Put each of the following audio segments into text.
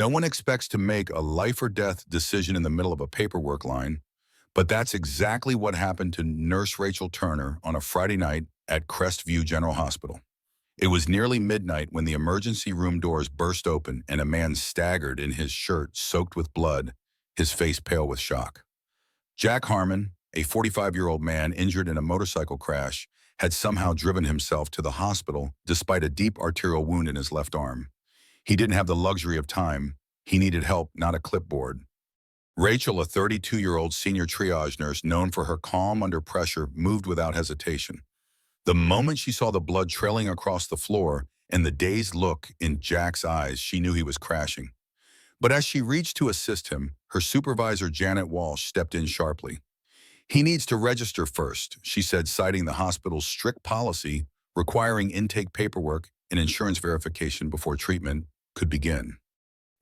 No one expects to make a life or death decision in the middle of a paperwork line, but that's exactly what happened to Nurse Rachel Turner on a Friday night at Crest View General Hospital. It was nearly midnight when the emergency room doors burst open and a man staggered in his shirt soaked with blood, his face pale with shock. Jack Harmon, a 45-year-old man injured in a motorcycle crash, had somehow driven himself to the hospital despite a deep arterial wound in his left arm. He didn't have the luxury of time. He needed help, not a clipboard. Rachel, a 32-year-old senior triage nurse known for her calm under pressure, moved without hesitation. The moment she saw the blood trailing across the floor and the dazed look in Jack's eyes, she knew he was crashing. But as she reached to assist him, her supervisor, Janet Walsh, stepped in sharply. "He needs to register first," she said, citing the hospital's strict policy requiring intake paperwork and insurance verification before treatment could begin.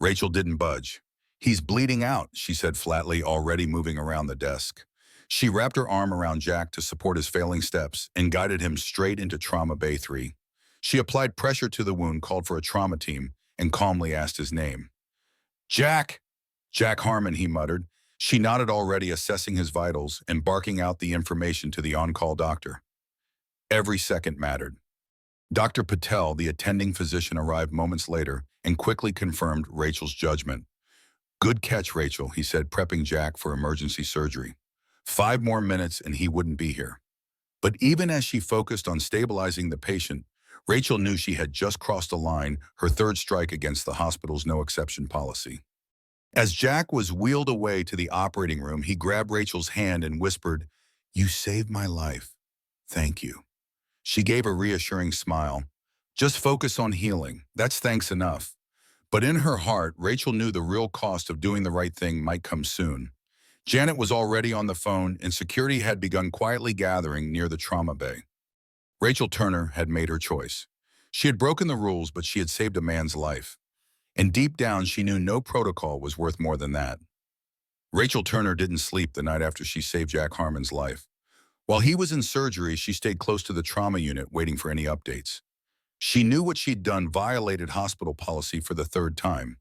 Rachel didn't budge. "He's bleeding out," she said flatly, already moving around the desk. She wrapped her arm around Jack to support his failing steps and guided him straight into Trauma Bay 3. She applied pressure to the wound, called for a trauma team, and calmly asked his name. "Jack!" "Jack Harmon," he muttered. She nodded, already assessing his vitals and barking out the information to the on-call doctor. Every second mattered. Dr. Patel, the attending physician, arrived moments later and quickly confirmed Rachel's judgment. "Good catch, Rachel," he said, prepping Jack for emergency surgery. 5 more minutes and he wouldn't be here. But even as she focused on stabilizing the patient, Rachel knew she had just crossed a line, her third strike against the hospital's no-exception policy. As Jack was wheeled away to the operating room, he grabbed Rachel's hand and whispered, "You saved my life. Thank you." She gave a reassuring smile. "Just focus on healing. That's thanks enough." But in her heart, Rachel knew the real cost of doing the right thing might come soon. Janet was already on the phone, and security had begun quietly gathering near the trauma bay. Rachel Turner had made her choice. She had broken the rules, but she had saved a man's life. And deep down, she knew no protocol was worth more than that. Rachel Turner didn't sleep the night after she saved Jack Harmon's life. While he was in surgery, she stayed close to the trauma unit, waiting for any updates. She knew what she'd done violated hospital policy for the third time,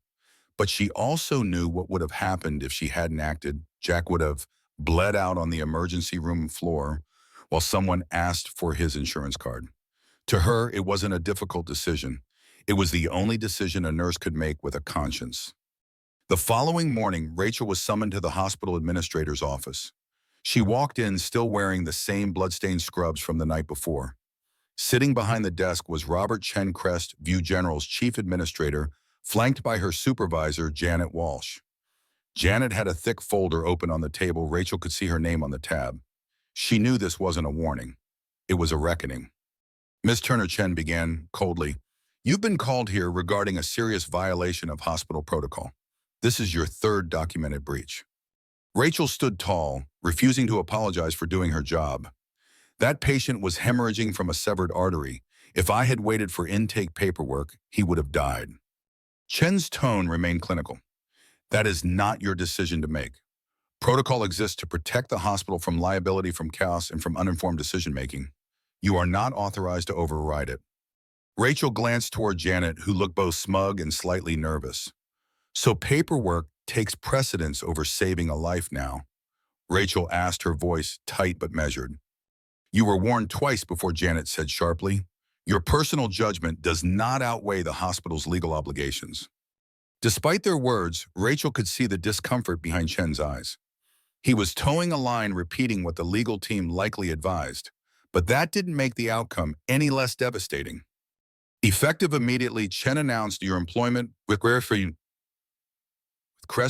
but she also knew what would have happened if she hadn't acted. Jack would have bled out on the emergency room floor while someone asked for his insurance card. To her, it wasn't a difficult decision. It was the only decision a nurse could make with a conscience. The following morning, Rachel was summoned to the hospital administrator's office. She walked in still wearing the same bloodstained scrubs from the night before. Sitting behind the desk was Robert Chen, Crest View General's chief administrator, flanked by her supervisor, Janet Walsh. Janet had a thick folder open on the table. Rachel could see her name on the tab. She knew this wasn't a warning. It was a reckoning. Ms. Turner, Chen began coldly, "You've been called here regarding a serious violation of hospital protocol. This is your third documented breach." Rachel stood tall, refusing to apologize for doing her job. "That patient was hemorrhaging from a severed artery. If I had waited for intake paperwork, he would have died." Chen's tone remained clinical. "That is not your decision to make. Protocol exists to protect the hospital from liability, from chaos, and from uninformed decision-making. You are not authorized to override it." Rachel glanced toward Janet, who looked both smug and slightly nervous. "So paperwork takes precedence over saving a life now?" Rachel asked, her voice tight but measured. "You were warned twice before," Janet said sharply. "Your personal judgment does not outweigh the hospital's legal obligations." Despite their words, Rachel could see the discomfort behind Chen's eyes. He was towing a line, repeating what the legal team likely advised, but that didn't make the outcome any less devastating. Effective immediately, Chen announced your employment with Crest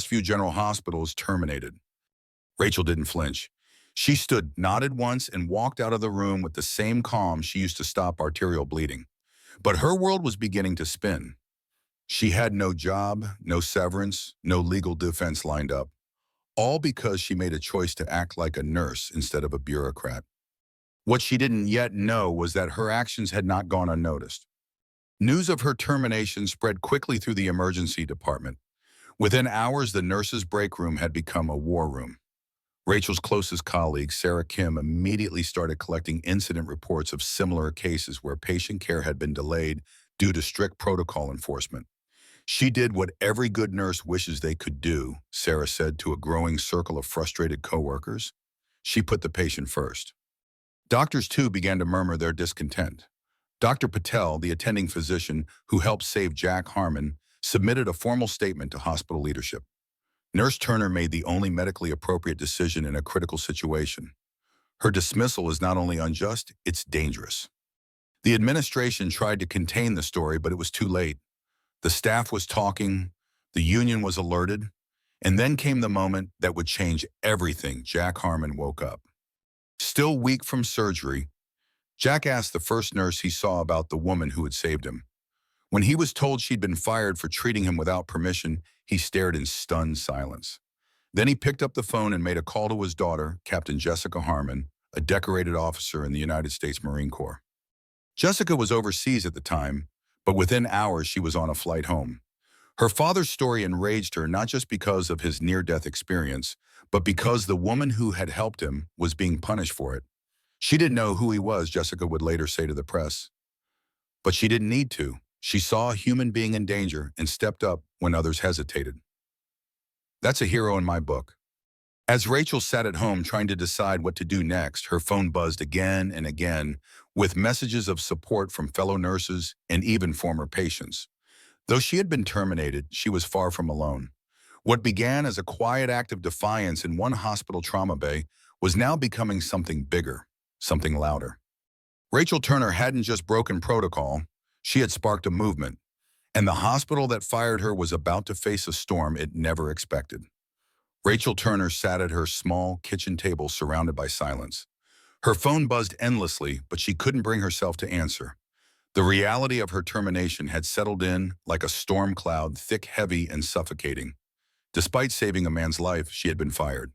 View General Hospital is terminated. Rachel didn't flinch. She stood, nodded once, and walked out of the room with the same calm she used to stop arterial bleeding. But her world was beginning to spin. She had no job, no severance, no legal defense lined up, all because she made a choice to act like a nurse instead of a bureaucrat. What she didn't yet know was that her actions had not gone unnoticed. News of her termination spread quickly through the emergency department. Within hours, the nurses' break room had become a war room. Rachel's closest colleague, Sarah Kim, immediately started collecting incident reports of similar cases where patient care had been delayed due to strict protocol enforcement. She did what every good nurse wishes they could do, Sarah said to a growing circle of frustrated coworkers. She put the patient first. Doctors, too, began to murmur their discontent. Dr. Patel, the attending physician who helped save Jack Harmon, submitted a formal statement to hospital leadership. Nurse Turner made the only medically appropriate decision in a critical situation. Her dismissal is not only unjust, it's dangerous. The administration tried to contain the story, but it was too late. The staff was talking, the union was alerted, and then came the moment that would change everything. Jack Harmon woke up. Still weak from surgery, Jack asked the first nurse he saw about the woman who had saved him. When he was told she'd been fired for treating him without permission, he stared in stunned silence. Then he picked up the phone and made a call to his daughter, Captain Jessica Harmon, a decorated officer in the United States Marine Corps. Jessica was overseas at the time, but within hours she was on a flight home. Her father's story enraged her not just because of his near-death experience, but because the woman who had helped him was being punished for it. She didn't know who he was, Jessica would later say to the press. But she didn't need to. She saw a human being in danger and stepped up when others hesitated. That's a hero in my book. As Rachel sat at home trying to decide what to do next, her phone buzzed again and again with messages of support from fellow nurses and even former patients. Though she had been terminated, she was far from alone. What began as a quiet act of defiance in one hospital trauma bay was now becoming something bigger, something louder. Rachel Turner hadn't just broken protocol, she had sparked a movement, and the hospital that fired her was about to face a storm it never expected. Rachel Turner sat at her small kitchen table surrounded by silence. Her phone buzzed endlessly, but she couldn't bring herself to answer. The reality of her termination had settled in like a storm cloud, thick, heavy, and suffocating. Despite saving a man's life, she had been fired.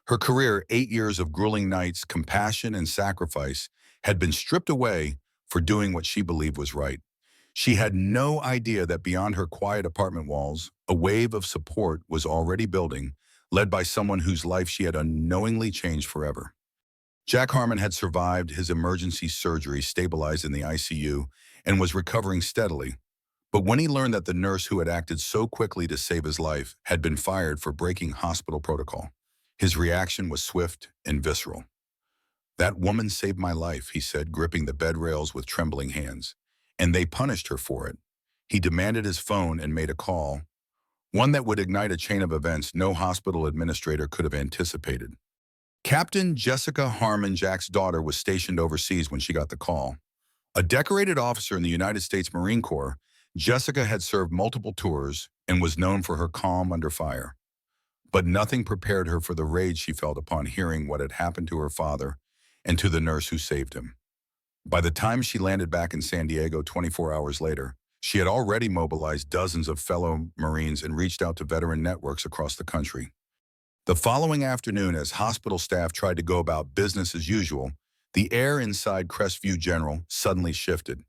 Her career, 8 years of grueling nights, compassion, and sacrifice, had been stripped away for doing what she believed was right. She had no idea that beyond her quiet apartment walls, a wave of support was already building, led by someone whose life she had unknowingly changed forever. Jack Harmon had survived his emergency surgery, stabilized in the ICU, and was recovering steadily. But when he learned that the nurse who had acted so quickly to save his life had been fired for breaking hospital protocol, his reaction was swift and visceral. "That woman saved my life," he said, gripping the bed rails with trembling hands. "And they punished her for it." He demanded his phone and made a call, one that would ignite a chain of events no hospital administrator could have anticipated. Captain Jessica Harmon, Jack's daughter, was stationed overseas when she got the call. A decorated officer in the United States Marine Corps, Jessica had served multiple tours and was known for her calm under fire. But nothing prepared her for the rage she felt upon hearing what had happened to her father and to the nurse who saved him. By the time she landed back in San Diego 24 hours later, she had already mobilized dozens of fellow Marines and reached out to veteran networks across the country. The following afternoon, as hospital staff tried to go about business as usual, the air inside Crest View General suddenly shifted.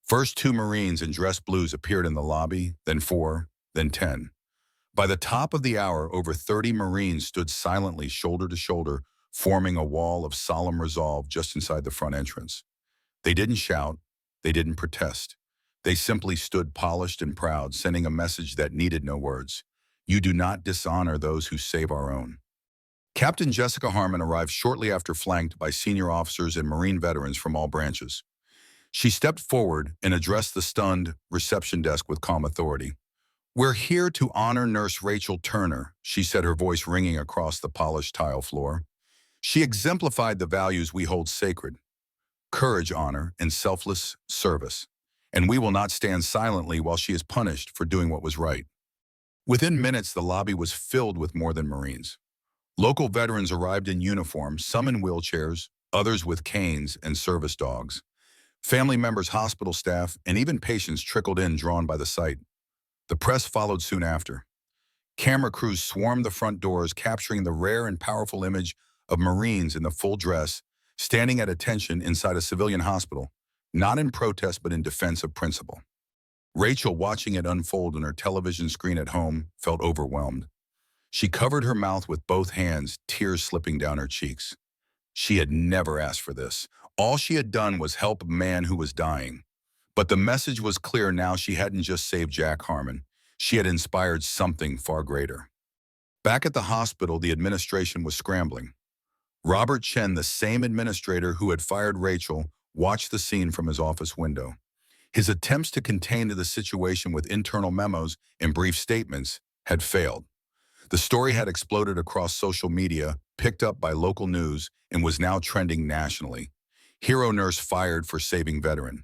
First, 2 Marines in dress blues appeared in the lobby, then 4, then 10. By the top of the hour, over 30 Marines stood silently, shoulder to shoulder, forming a wall of solemn resolve just inside the front entrance. They didn't shout, they didn't protest. They simply stood polished and proud, sending a message that needed no words. You do not dishonor those who save our own. Captain Jessica Harmon arrived shortly after, flanked by senior officers and Marine veterans from all branches. She stepped forward and addressed the stunned reception desk with calm authority. "We're here to honor Nurse Rachel Turner," she said, her voice ringing across the polished tile floor. "She exemplified the values we hold sacred: courage, honor, and selfless service. And we will not stand silently while she is punished for doing what was right." Within minutes, the lobby was filled with more than Marines. Local veterans arrived in uniform, some in wheelchairs, others with canes and service dogs. Family members, hospital staff, and even patients trickled in, drawn by the sight. The press followed soon after. Camera crews swarmed the front doors, capturing the rare and powerful image of Marines in the full dress, standing at attention inside a civilian hospital, not in protest but in defense of principle. Rachel, watching it unfold on her television screen at home, felt overwhelmed. She covered her mouth with both hands, tears slipping down her cheeks. She had never asked for this. All she had done was help a man who was dying. But the message was clear now. She hadn't just saved Jack Harmon. She had inspired something far greater. Back at the hospital, the administration was scrambling. Robert Chen, the same administrator who had fired Rachel, watched the scene from his office window. His attempts to contain the situation with internal memos and brief statements had failed. The story had exploded across social media, picked up by local news, and was now trending nationally. Hero nurse fired for saving veteran.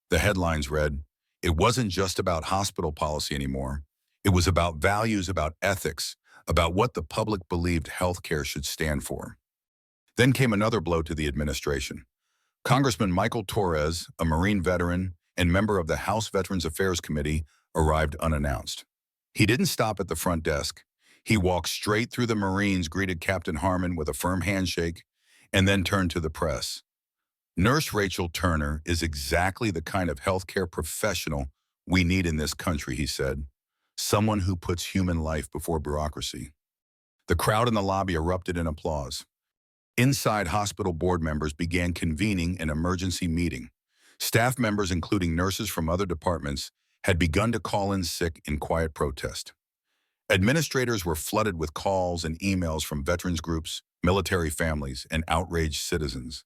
The headlines read, "It wasn't just about hospital policy anymore. It was about values, about ethics, about what the public believed healthcare should stand for." Then came another blow to the administration. Congressman Michael Torres, a Marine veteran and member of the House Veterans Affairs Committee, arrived unannounced. He didn't stop at the front desk. He walked straight through the Marines, greeted Captain Harmon with a firm handshake, and then turned to the press. "Nurse Rachel Turner is exactly the kind of healthcare professional we need in this country," he said. "Someone who puts human life before bureaucracy." The crowd in the lobby erupted in applause. Inside, hospital board members began convening an emergency meeting. Staff members, including nurses from other departments, had begun to call in sick in quiet protest. Administrators were flooded with calls and emails from veterans groups, military families, and outraged citizens.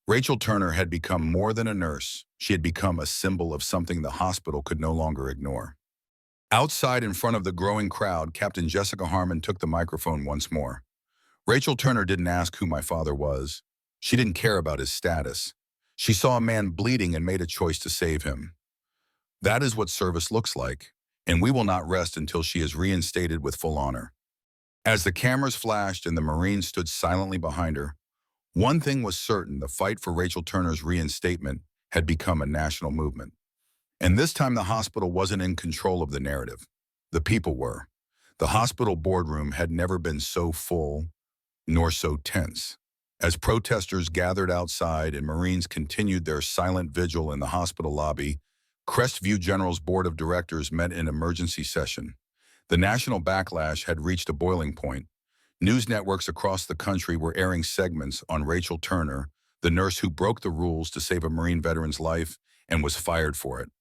Rachel Turner had become more than a nurse. She had become a symbol of something the hospital could no longer ignore. Outside, in front of the growing crowd, Captain Jessica Harmon took the microphone once more. "Rachel Turner didn't ask who my father was. She didn't care about his status. She saw a man bleeding and made a choice to save him. That is what service looks like, and we will not rest until she is reinstated with full honor." As the cameras flashed and the Marines stood silently behind her, one thing was certain: the fight for Rachel Turner's reinstatement had become a national movement. And this time the hospital wasn't in control of the narrative. The people were. The hospital boardroom had never been so full, nor so tense. As protesters gathered outside and Marines continued their silent vigil in the hospital lobby, Crest View General's board of directors met in emergency session. The national backlash had reached a boiling point. News networks across the country were airing segments on Rachel Turner, the nurse who broke the rules to save a Marine veteran's life and was fired for it.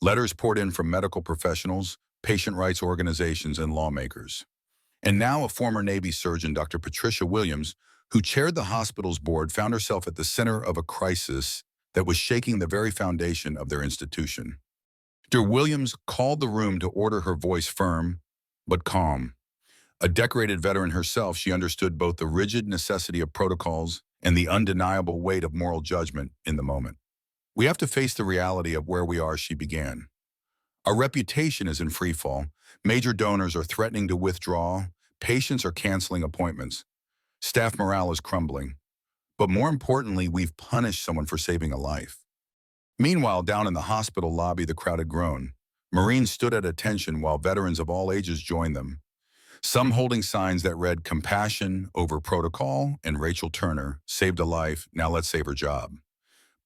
Letters poured in from medical professionals, patient rights organizations, and lawmakers. And now a former Navy surgeon, Dr. Patricia Williams, who chaired the hospital's board, found herself at the center of a crisis that was shaking the very foundation of their institution. Dr. Williams called the room to order, her voice firm but calm. A decorated veteran herself, she understood both the rigid necessity of protocols and the undeniable weight of moral judgment in the moment. "We have to face the reality of where we are," she began. "Our reputation is in freefall. Major donors are threatening to withdraw. Patients are canceling appointments. Staff morale is crumbling. But more importantly, we've punished someone for saving a life." Meanwhile, down in the hospital lobby, the crowd had grown. Marines stood at attention while veterans of all ages joined them. Some holding signs that read, "Compassion over protocol," and "Rachel Turner saved a life, now let's save her job."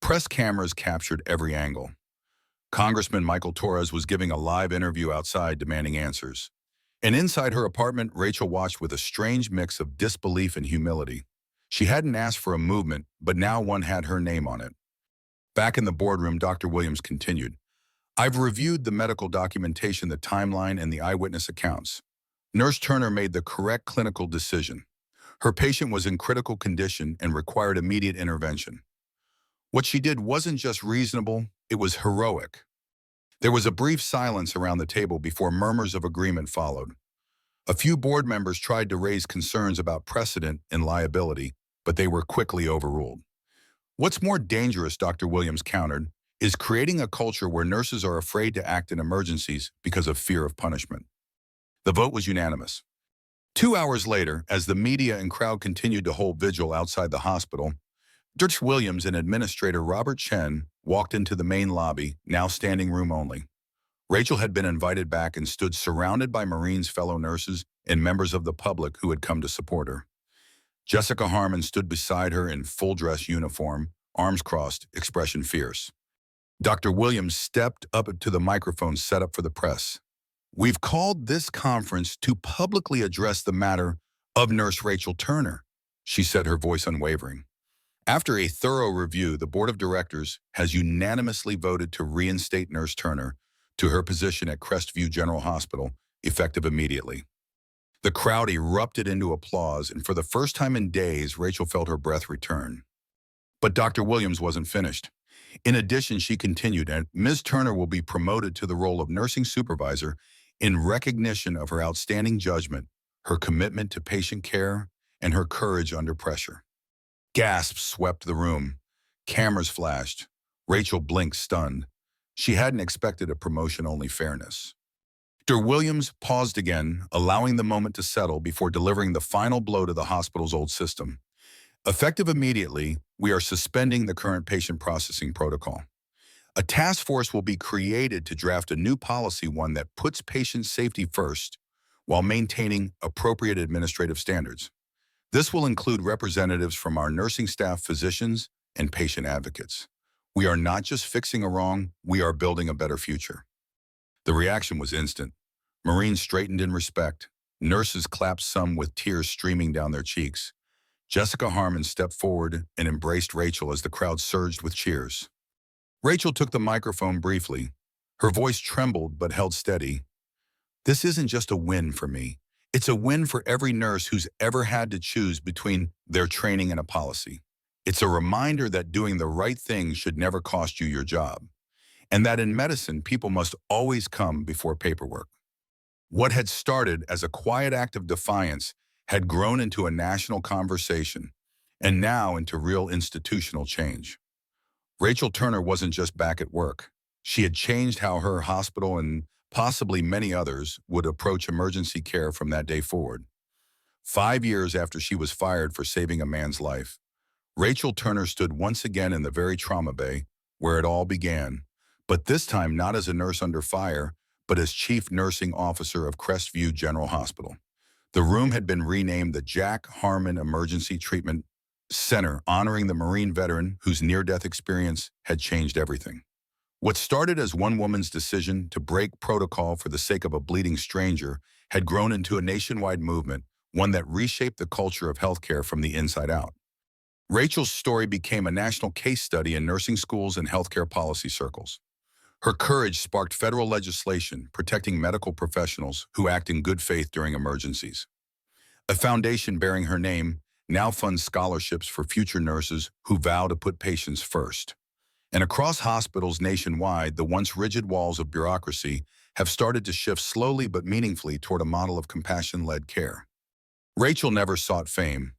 Press cameras captured every angle. Congressman Michael Torres was giving a live interview outside, demanding answers. And inside her apartment, Rachel watched with a strange mix of disbelief and humility. She hadn't asked for a movement, but now one had her name on it. Back in the boardroom, Dr. Williams continued, "I've reviewed the medical documentation, the timeline, and the eyewitness accounts. Nurse Turner made the correct clinical decision. Her patient was in critical condition and required immediate intervention. What she did wasn't just reasonable, it was heroic." There was a brief silence around the table before murmurs of agreement followed. A few board members tried to raise concerns about precedent and liability, but they were quickly overruled. "What's more dangerous," Dr. Williams countered, "is creating a culture where nurses are afraid to act in emergencies because of fear of punishment." The vote was unanimous. 2 hours later, as the media and crowd continued to hold vigil outside the hospital, Dr. Williams and Administrator Robert Chen walked into the main lobby, now standing room only. Rachel had been invited back and stood surrounded by Marines, fellow nurses, and members of the public who had come to support her. Jessica Harmon stood beside her in full-dress uniform, arms crossed, expression fierce. Dr. Williams stepped up to the microphone set up for the press. "We've called this conference to publicly address the matter of Nurse Rachel Turner," she said, her voice unwavering. "After a thorough review, the board of directors has unanimously voted to reinstate Nurse Turner to her position at Crest View General Hospital, effective immediately. The crowd erupted into applause, and for the first time in days, Rachel felt her breath return. But Dr. Williams wasn't finished. In addition, she continued, and Ms. Turner will be promoted to the role of nursing supervisor in recognition of her outstanding judgment, her commitment to patient care, and her courage under pressure. Gasps swept the room. Cameras flashed. Rachel blinked, stunned. She hadn't expected a promotion, only fairness. Dr. Williams paused again, allowing the moment to settle before delivering the final blow to the hospital's old system. Effective immediately, we are suspending the current patient processing protocol. A task force will be created to draft a new policy, one that puts patient safety first while maintaining appropriate administrative standards. This will include representatives from our nursing staff, physicians, and patient advocates. We are not just fixing a wrong, we are building a better future. The reaction was instant. Marines straightened in respect. Nurses clapped, some with tears streaming down their cheeks. Jessica Harmon stepped forward and embraced Rachel as the crowd surged with cheers. Rachel took the microphone briefly. Her voice trembled but held steady. "This isn't just a win for me. It's a win for every nurse who's ever had to choose between their training and a policy. It's a reminder that doing the right thing should never cost you your job, and that in medicine, people must always come before paperwork." What had started as a quiet act of defiance had grown into a national conversation, and now into real institutional change. Rachel Turner wasn't just back at work. She had changed how her hospital and possibly many others would approach emergency care from that day forward. 5 years after she was fired for saving a man's life, Rachel Turner stood once again in the very trauma bay where it all began, but this time not as a nurse under fire, but as Chief Nursing Officer of Crest View General Hospital. The room had been renamed the Jack Harmon Emergency Treatment Center, honoring the Marine veteran whose near-death experience had changed everything. What started as one woman's decision to break protocol for the sake of a bleeding stranger had grown into a nationwide movement, one that reshaped the culture of healthcare from the inside out. Rachel's story became a national case study in nursing schools and healthcare policy circles. Her courage sparked federal legislation protecting medical professionals who act in good faith during emergencies. A foundation bearing her name now funds scholarships for future nurses who vow to put patients first. And across hospitals nationwide, the once rigid walls of bureaucracy have started to shift slowly but meaningfully toward a model of compassion-led care. Rachel never sought fame.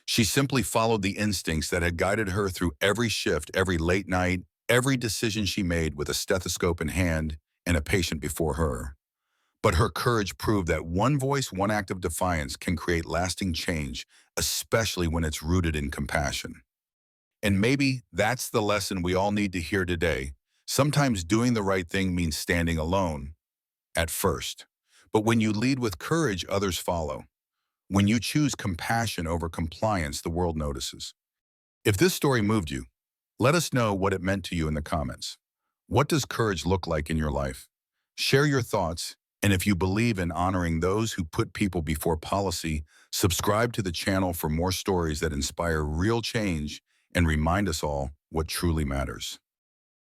She simply followed the instincts that had guided her through every shift, every late night, every decision she made with a stethoscope in hand and a patient before her. But her courage proved that one voice, one act of defiance can create lasting change, especially when it's rooted in compassion. And maybe that's the lesson we all need to hear today. Sometimes doing the right thing means standing alone at first. But when you lead with courage, others follow. When you choose compassion over compliance, the world notices. If this story moved you, let us know what it meant to you in the comments. What does courage look like in your life? Share your thoughts, and if you believe in honoring those who put people before policy, subscribe to the channel for more stories that inspire real change and remind us all what truly matters.